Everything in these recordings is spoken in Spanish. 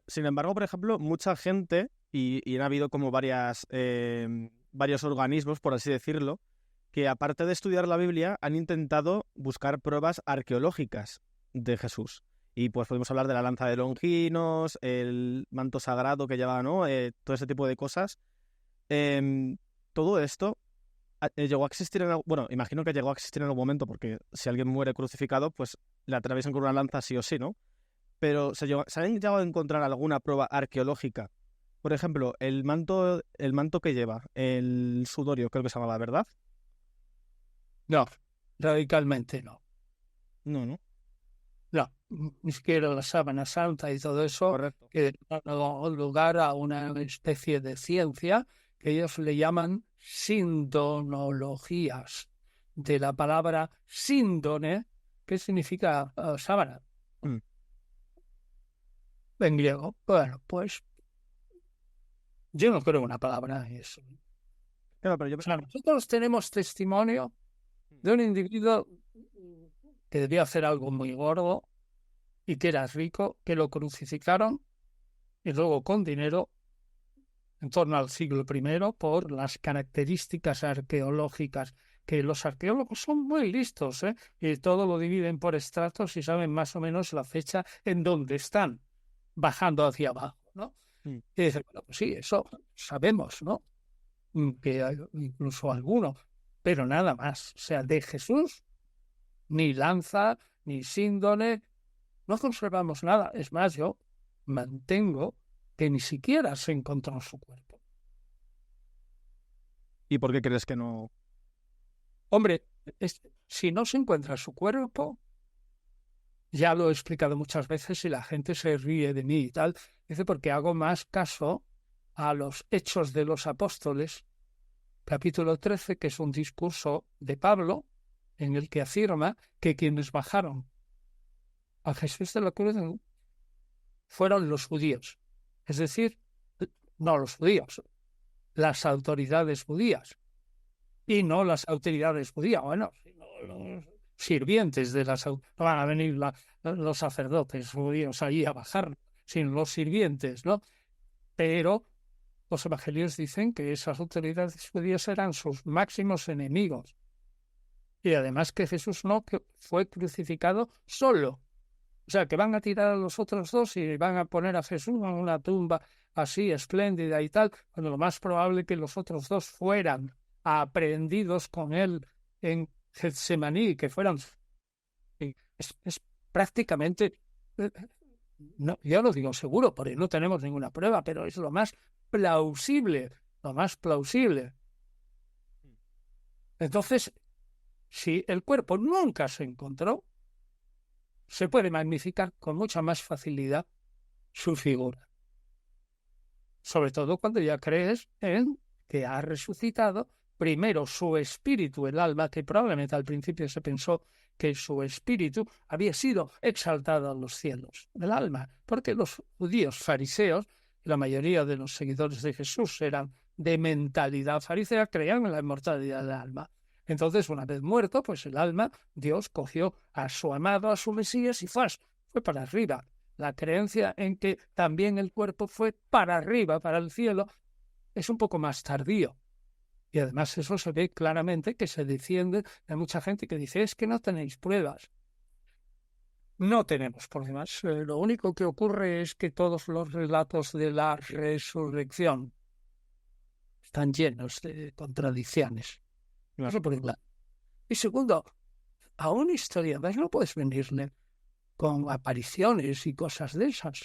Sin embargo, por ejemplo, mucha gente, y han habido como varios organismos, por así decirlo, que aparte de estudiar la Biblia, han intentado buscar pruebas arqueológicas de Jesús. Y pues podemos hablar de la lanza de Longinos, el manto sagrado que llevaba, ¿no? Todo ese tipo de cosas. Todo esto llegó a existir bueno, imagino que llegó a existir en algún momento, porque si alguien muere crucificado, pues le atraviesan con una lanza sí o sí, ¿no? Pero ¿se han llegado a encontrar alguna prueba arqueológica? Por ejemplo, el manto que lleva, el sudorio, creo que se llamaba, ¿verdad? No, radicalmente no. No, ¿no? No, ni siquiera la sábana santa y todo eso, Correcto. que da lugar a una especie de ciencia que ellos le llaman sindonologías, de la palabra síndone, que significa sábana Mm. en griego. Bueno, pues yo no creo en una palabra en eso. Claro, pero yo... O sea, nosotros tenemos testimonio de un individuo que debía hacer algo muy gordo y que era rico, que lo crucificaron y luego con dinero en torno al siglo I por las características arqueológicas, que los arqueólogos son muy listos, ¿eh? Y todo lo dividen por estratos y saben más o menos la fecha en donde están, bajando hacia abajo, ¿no? Mm. Y dicen, bueno, pues sí, eso sabemos, ¿no? Que hay incluso alguno, pero nada más. O sea, de Jesús, ni lanza, ni síndone, no conservamos nada. Es más, yo mantengo que ni siquiera se encontró su cuerpo. ¿Y por qué crees que no? Hombre, si no se encuentra su cuerpo, ya lo he explicado muchas veces y la gente se ríe de mí y tal, dice porque hago más caso a los Hechos de los Apóstoles, capítulo 13, que es un discurso de Pablo, en el que afirma que quienes bajaron a Jesús de la cruz fueron los judíos. Es decir, no los judíos, las autoridades judías. Y no las autoridades judías, bueno, sino los sirvientes de las autoridades. No van a venir los sacerdotes judíos allí a bajar, sino los sirvientes, ¿no? Pero los evangelios dicen que esas autoridades judías eran sus máximos enemigos. Y además que Jesús no que fue crucificado solo. O sea, que van a tirar a los otros dos y van a poner a Jesús en una tumba así espléndida y tal, cuando lo más probable que los otros dos fueran aprehendidos con él en Getsemaní, que fueran... Es prácticamente... No, yo lo digo seguro, porque no tenemos ninguna prueba, pero es lo más plausible, lo más plausible. Entonces, si el cuerpo nunca se encontró, se puede magnificar con mucha más facilidad su figura. Sobre todo cuando ya crees en que ha resucitado primero su espíritu, el alma, que probablemente al principio se pensó que su espíritu había sido exaltado a los cielos, el alma, porque los judíos fariseos, la mayoría de los seguidores de Jesús eran de mentalidad farisea, creían en la inmortalidad del alma. Entonces, una vez muerto, pues el alma, Dios cogió a su amado, a su Mesías y fue para arriba. La creencia en que también el cuerpo fue para arriba, para el cielo, es un poco más tardío. Y además eso se ve claramente que se defiende de mucha gente que dice, es que no tenéis pruebas. No tenemos pruebas. Lo único que ocurre es que todos los relatos de la resurrección están llenos de contradicciones. Claro. Eso por un lado. Y segundo, a una historia más no puedes venirle con apariciones y cosas de esas.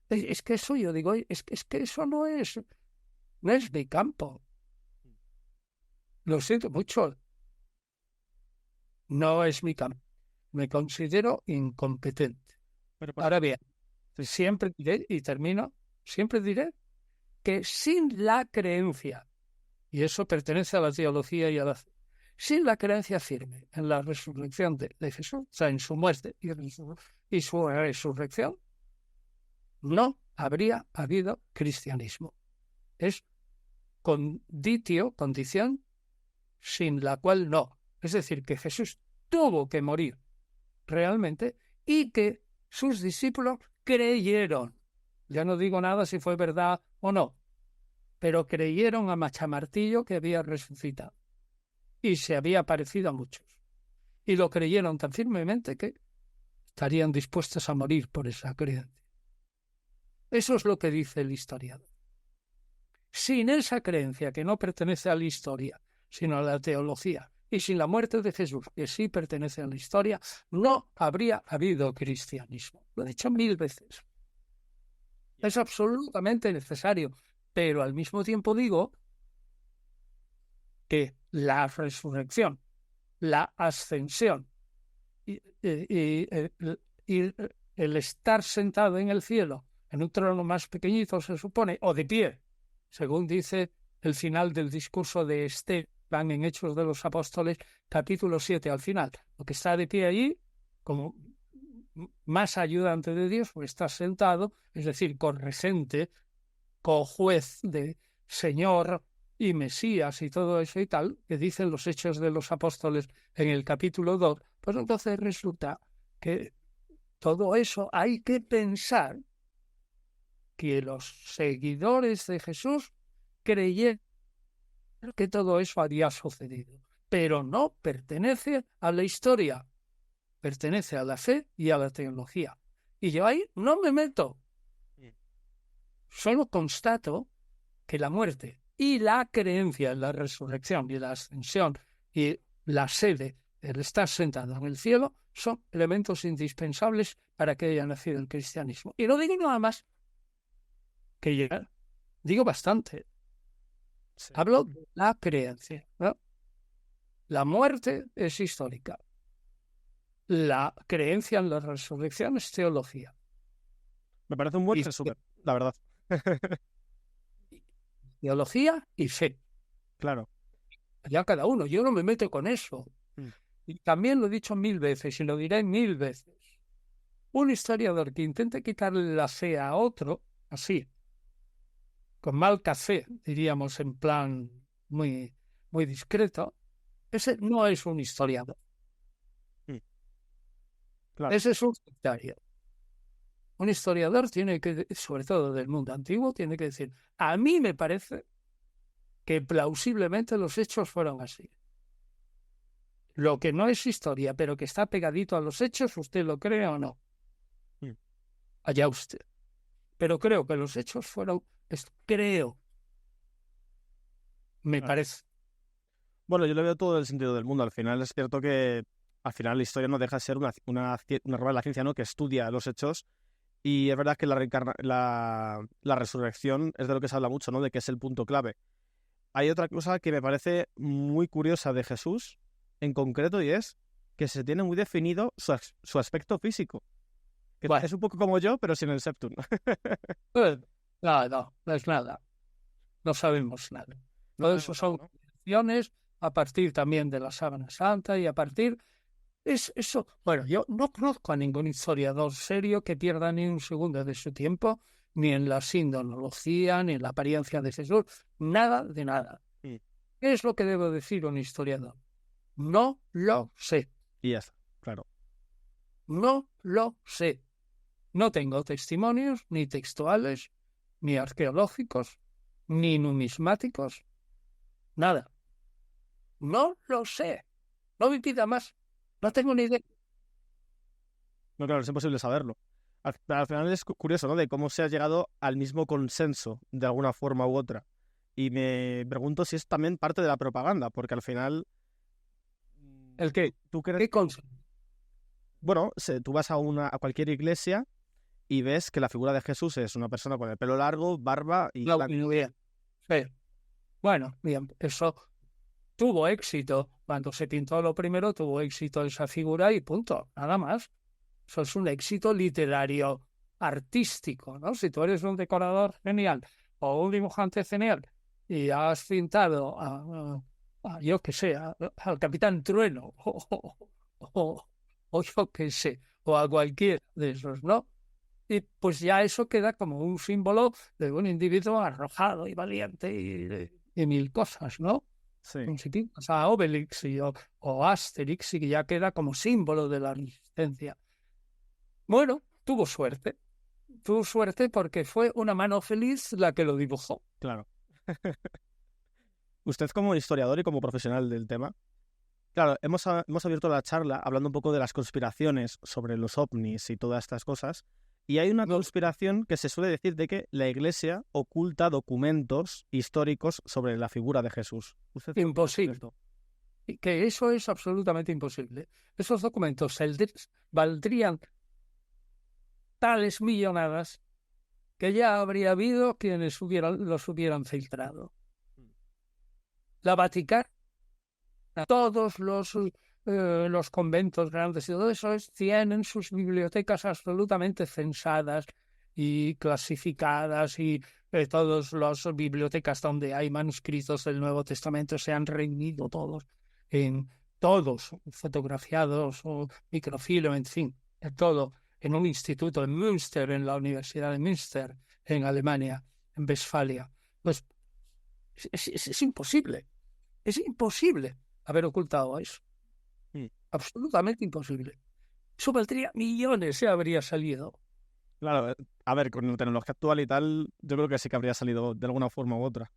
Es que eso yo digo, es que eso no es mi campo. Lo siento mucho. No es mi campo. Me considero incompetente. Pero, Ahora bien, sí. siempre diré, y termino, siempre diré que sin la creencia, y eso pertenece a la teología y a la fe, sin la creencia firme en la resurrección de Jesús, o sea, en su muerte y su resurrección, no habría habido cristianismo. Es condición, sin la cual no. Es decir, que Jesús tuvo que morir realmente y que sus discípulos creyeron. Ya no digo nada si fue verdad o no, pero creyeron a Machamartillo que había resucitado y se había aparecido a muchos. Y lo creyeron tan firmemente que estarían dispuestos a morir por esa creencia. Eso es lo que dice el historiador. Sin esa creencia que no pertenece a la historia, sino a la teología, y sin la muerte de Jesús, que sí pertenece a la historia, no habría habido cristianismo. Lo he dicho 1000 veces. Es absolutamente necesario, pero al mismo tiempo digo que la resurrección, la ascensión y el estar sentado en el cielo, en un trono más pequeñito se supone, o de pie, según dice el final del discurso de Esteban en Hechos de los Apóstoles, capítulo 7 al final. Lo que está de pie allí, como más ayudante de Dios, pues está sentado, es decir, corregente, cojuez de Señor y Mesías y todo eso y tal, que dicen los Hechos de los Apóstoles en el capítulo 2, pues entonces resulta que todo eso hay que pensar que los seguidores de Jesús creyeron que todo eso había sucedido, pero no pertenece a la historia, pertenece a la fe y a la teología. Y yo ahí no me meto, solo constato que la muerte y la creencia en la resurrección y la ascensión y la sede, el estar sentado en el cielo, son elementos indispensables para que haya nacido el cristianismo. Y no digo nada más, que ya digo bastante. Sí. Hablo de la creencia, ¿no? La muerte es histórica. La creencia en la resurrección es teología. Me parece un buen resumen, la verdad. Teología y fe. Claro. Ya cada uno. Yo no me meto con eso. Y también lo he dicho 1000 veces y lo diré 1000 veces. Un historiador que intente quitarle la fe a otro, así, con mal café, diríamos en plan muy, muy discreto, ese no es un historiador. Claro. Ese es un sectario. Un historiador tiene que, sobre todo del mundo antiguo, tiene que decir, a mí me parece que plausiblemente los hechos fueron así. Lo que no es historia, pero que está pegadito a los hechos, usted lo cree o no. Allá usted. Pero creo que los hechos fueron, creo, me parece. Bueno, yo le veo todo el sentido del mundo. Al final es cierto que al final la historia no deja de ser una rama de la ciencia, ¿no?, que estudia los hechos. Y es verdad que la resurrección es de lo que se habla mucho, ¿no?, de que es el punto clave. Hay otra cosa que me parece muy curiosa de Jesús en concreto, y es que se tiene muy definido su aspecto físico. Que Bueno. es un poco como yo, pero sin el septum. No es nada. No sabemos nada. Todo eso son cuestiones a partir también de la Sábana Santa y a partir... eso. Bueno, yo no conozco a ningún historiador serio que pierda ni un segundo de su tiempo, ni en la sindonología, ni en la apariencia de Jesús, nada de nada. ¿Qué es lo que debo decir un historiador? No lo sé. Y ya está, claro. No lo sé. No tengo testimonios, ni textuales, ni arqueológicos, ni numismáticos, nada. No lo sé. No me pida más. No tengo ni idea. No, claro, es imposible saberlo. Al final es curioso, ¿no?, de cómo se ha llegado al mismo consenso de alguna forma u otra. Y me pregunto si es también parte de la propaganda, porque al final... ¿El qué? ¿Tú crees? ¿Qué consenso? Bueno, tú vas a cualquier iglesia y ves que la figura de Jesús es una persona con el pelo largo, barba y... Bien. Sí. Bueno, bien, eso tuvo éxito. Cuando se pintó lo primero, tuvo éxito esa figura y punto, nada más. Eso es un éxito literario, artístico, ¿no? Si tú eres un decorador genial o un dibujante genial y has pintado yo qué sé, al Capitán Trueno o yo qué sé, o a cualquiera de esos, ¿no? Y pues ya eso queda como un símbolo de un individuo arrojado y valiente y mil cosas, ¿no? Sí. O sea, Obelix o Asterix, y que ya queda como símbolo de la resistencia. Bueno, tuvo suerte. tu suerte porque fue una mano feliz la que lo dibujó. Claro. Usted como historiador y como profesional del tema, claro, hemos abierto la charla hablando un poco de las conspiraciones sobre los ovnis y todas estas cosas, y hay una conspiración que se suele decir de que la Iglesia oculta documentos históricos sobre la figura de Jesús. ¿Usted qué opina sobre Imposible. esto? Y que eso es absolutamente imposible. Esos documentos valdrían tales millonadas que ya habría habido quienes los hubieran filtrado. La Vaticana, todos los conventos grandes y todo eso tienen sus bibliotecas absolutamente censadas y clasificadas, y todas las bibliotecas donde hay manuscritos del Nuevo Testamento se han reunido todos fotografiados o microfilm, en fin, todo en un instituto en Münster, en la Universidad de Münster, en Alemania, en Westfalia. Pues es imposible. Es imposible haber ocultado eso. Absolutamente imposible. Eso valdría millones, se habría salido. Claro, a ver, con la tecnología actual y tal, yo creo que sí que habría salido de alguna forma u otra.